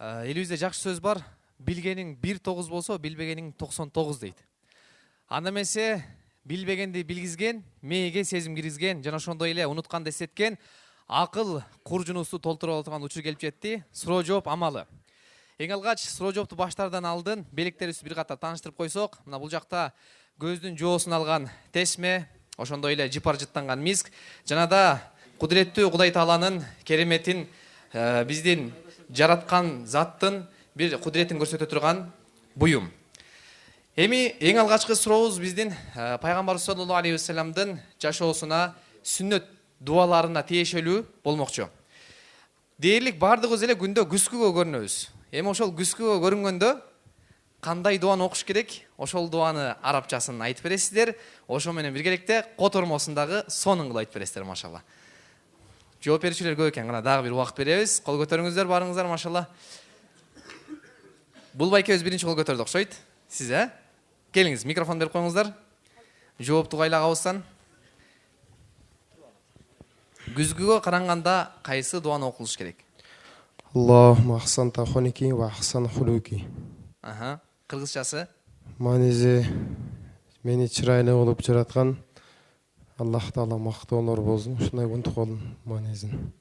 Элибизде жакшы сөз бар. Билгениң 1-9 болсо, билбегениң 99 дейт. Анда эмесе билбегенди билгизген, мээге сезим киргизген, жана ошондой эле унутканды эстеткен, акыл куржунубузду толтура турган учур келип жетти. Суроо жооп амалы. Эң алгач суроо жоопту баштардан алдын белектерибизди бир катар тааныштырып койсок, мына бул жакта көздүн жоосун алган тесме, ошондой эле жыпар жыттанган миск, жана да кудуреттүү Кудай Тааланын кереметин, биздин жараткан заттын бир кудуретин көрсөтө турган буюм. Эми эң алгачкы сурообуз биздин пайгамбар саллаллаху алейхи вассаламдын жашоосуна, сүннөт дуаларына тиешелүү болмокчу. Дээрлик бардыгыбыз эле күндө күскүгө көрүнөбүз. Эми ошол күскүгө көрүнгөндө кандай дуаны окуш керек? Ошол дуаны арабчасын айтып бересиздер. Ошо менен биргеликте котормосундагы сонун кылып айтып бересиздер, машалла. Жооп берүүчүлөр көп экен, гана дагы бир убакыт беребиз. Кол көтөрүңүздөр, барыңыздар, машалла. Бул байкебиз биринчи кол көтөрдү окшойт. Сиз, келиңиз, микрофон берип коюңуздар. Жоопту кайлагабыздан. Күзгүгө каранганда кайсы дуаны окулуш керек? Аллахумма ахсанта хулуки ва ахсан хулуки. Кыргызчасы? Манизи мени чырайлуу кылып жараткан Аллах Таала мактоолор болсун. Ушундай унтук болун манизин.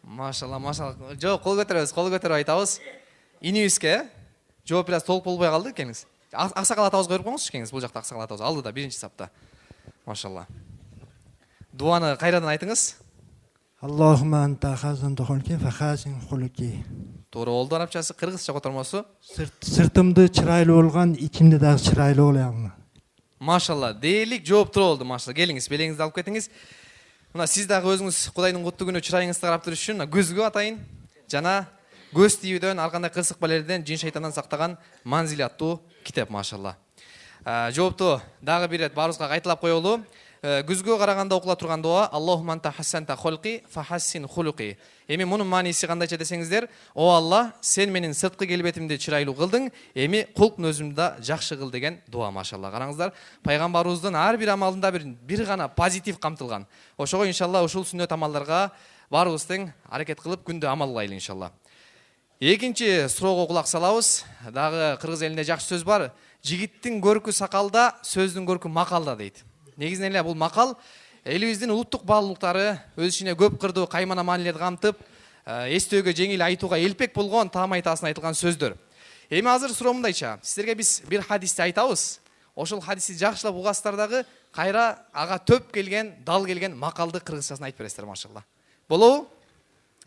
Машалла, машалла. Жок, кол көтөрүп айтабыз. Инибизге, жооп бир аз толук болбой калды экенсиз. Аксакал атабыз коюп коюңузчу экенсиз, бул жакта аксакал атабыз алдыда биринчи сапта. Машалла. Дуаны кайрадан айтыңыз. Аллахумма анта хазанта хулуки ва хазин хулуки. Туура болду арабчасы, кыргызча котормосу. Сыртымды чырайлуу болгон, ичимди дагы чырайлуу болоюн. Машалла, дээрлик жооп туура болду, машалла. Келиңиз, белеңизди алып кетиңиз. Мына сиз дагы өзүңүз Кудайдын куттуу күнү чырайыңызды карап туруш үчүн көзгө атайын жана көз тийүүдөн, ар кандай кырсык балерден, жин шайтандан сактаган Манзил аттуу китеп, машалла. Жоопту дагы бир рет баарыбызга кайталап коелу. Күзгө караганда окула турган дуа: Аллахумма анта хассанта хулqi фахассин хулуqi. Эми мунун мааниси кандайча десеңиздер, о Алла, сен менин сырткы келбетимди чырайлуу кылдың, эми кулктун өзүмдү да жакшы кыл деген дуа, машалла. Караңыздар, пайгамбарыбыздын ар бир амалында бир гана позитив камтылган. Ошого иншалла ушул сүннөт амалдарга баарыбыз тең аракет кылып күндө амал кылайлы иншалла. Экинчи суроого кулак салабыз. Дагы кыргыз элинде жакшы сөз бар. Жигиттин көркү сакалда, сөздүн көркү макалда дейт. Негизинен эле бул макал элибиздин улуттук баалуулуктары өз ичине көп кырдуу каймана маанилерди камтып, эстөөгө жеңил, айтууга элпек болгон таам айтасын айтылган сөздөр. Эми азыр суроо мындайча, сиздерге биз бир хадисти айтабыз. Ошол хадисти жакшылап угасыздар дагы, кайра ага төп келген, дал келген макалды кыргызчасын айтып бересиздер, машалла. Болобу?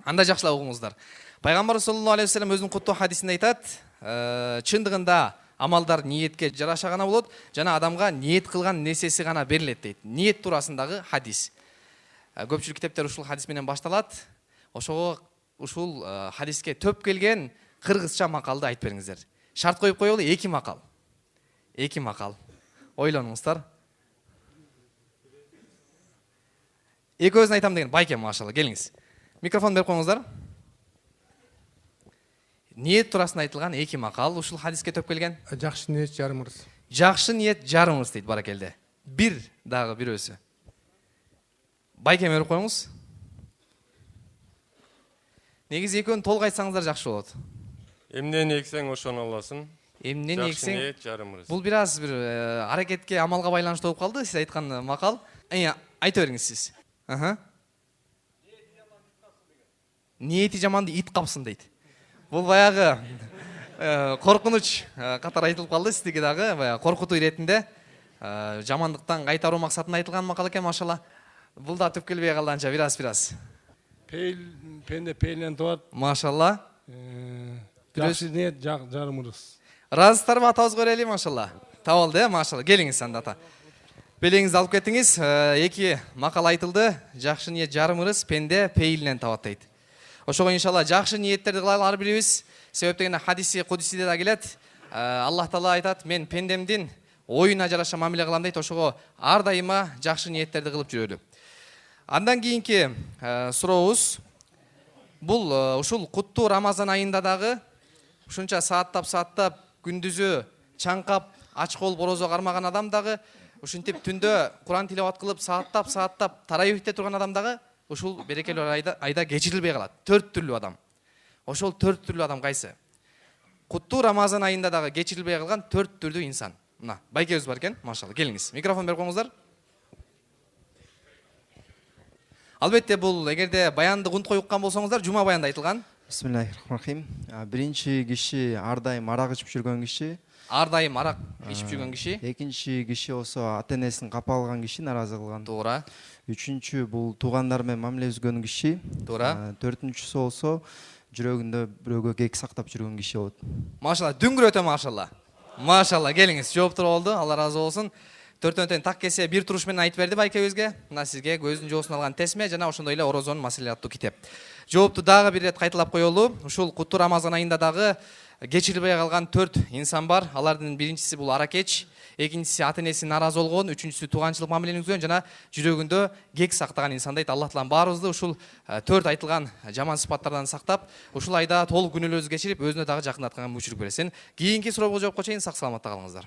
Анда жакшылап угуңуздар. Пайгамбар саллаллаху алейхи вассалам өзүнүн куттуу хадисинде айтат, чындыгында амалдар ниетке жараша гана болот, жана адамга ниет кылган нерсеси гана берилет дейт. Ниет туурасындагы хадис. Көпчүлүк китептер ушул хадис менен башталат. Ошого ушул хадиске төп келген кыргызча макалды айтып бериңиздер. Шарт коюп коелу, 2 макал. 2 макал. Ойлонуңуздар. Экөөсүн айтам деген байке, машалла. Келиңиз. Микрофон берип коюңуздар. Ниет туурасында айтылган 2 макал ушул хадиске төп келген. Жакшы ниет жарым ырыс. Жакшы ниет жарым ырыс дейт, баракелде. Бир дагы бирөөсү. Байке берип коюңуз. Негизи экөөнү толук айтсаңыздар жакшы болот. Эмнени эксең ошону аласың. Эмнени эксең. Жакшы ниет жарым ырыс. Бул бир аз бир аракетке, амалга байланыштуу болуп калды, сиз айткан макал. Айта бериңиз сиз. Ниети жаманды ит капсын дейт. Бул баягы коркунуч катары айтылып калды, сиздерге дагы баягы коркутуу иретинде жамандыктан кайтаруу максатында айтылган макал экен, машалла. Бул да түп келбей калды анча бир аз. Пенде пейлен туат. Машалла. Жакшы ниет жарым ырыс. Разыстарбы атабыз көрели, машалла. Табылды, машалла. Келиңиз анда ата. Белеңизди алып кетиңиз. 2 макал айтылды. Жакшы ниет жарым ырыс, пенде пейилинен табат дейт. Ошого иншалла жакшы ниеттерди кылалы ар бирибиз. Себеп дегенде хадиси кудисиде да келет. Аллах Таала айтат: "Мен пендемдин оюна жараша мамиле кылам" дейт. Ошого ар дайыма жакшы ниеттерди кылып жүрөлү. Андан кийинки сурообуз бул ушул куттуу Рамазан айында дагы ушунча сааттап күндүзү чаңкап ач кол борозо кармаган адам дагы, ушинтип түндө Куран тилават кылып сааттап тарайбите турган адам дагы ушул берекелүү айда кечирилбей калат. 4 түрлүү адам. Ошол 4 түрлүү адам кайсы? куттуу Рамазан айында дагы кечирилбей калган 4 түрдүү инсан. Мына байкебиз бар экен, машалла. Келиңиз. Микрофон берип коюңуздар. Албетте бул эгерде баянды унутпай уккан болсоңуздар, жума баянда айтылган. Бисмиллахиррахманиррахим. Биринчи киши ар дайым арак ичип жүргөн киши. Ар дайым арак ичип жүргөн киши. Экинчи киши болсо ата энесин капа алган киши, наразы кылган. Туура. Үчүнчү бул туугандар менен мамиле түзгөн киши. Туура. Төртүнчүсү болсо жүрөгүндө бирөөгө кек сактап жүргөн киши болот. Машалла, дүңгүр өтө машалла. Машалла, келиңиз. Жооптор болду. Алла разы болсун. Төртөн тең так кесе бир туруш менен айтып берди байкебизге. Мына сизге көздүн жоосун алган тесме жана ошондой эле орозонун маселе аттуу китеп. Жоопту дагы бир ирет кайталап коелу. Ушул куттуу Рамазан айында дагы кечирилбей калган 4 инсан бар. Алардын биринчиси бул аракеч, экинчиси ата энеси наразы болгон, үчүнчүсү тууганчылык мамилени түзгөн жана жүрөгүндө кек сактаган инсан дейт. Аллах таалам баарыбызды ушул 4 айтылган жаман сыпаттардан сактап, ушул айда толук күнөөлөрүбүздү кечирип, өзүнө дагы жакындатканга мүмкүнчүлүк берсин. Кийинки суроого жоопко чейин сак саламатта калыңыздар.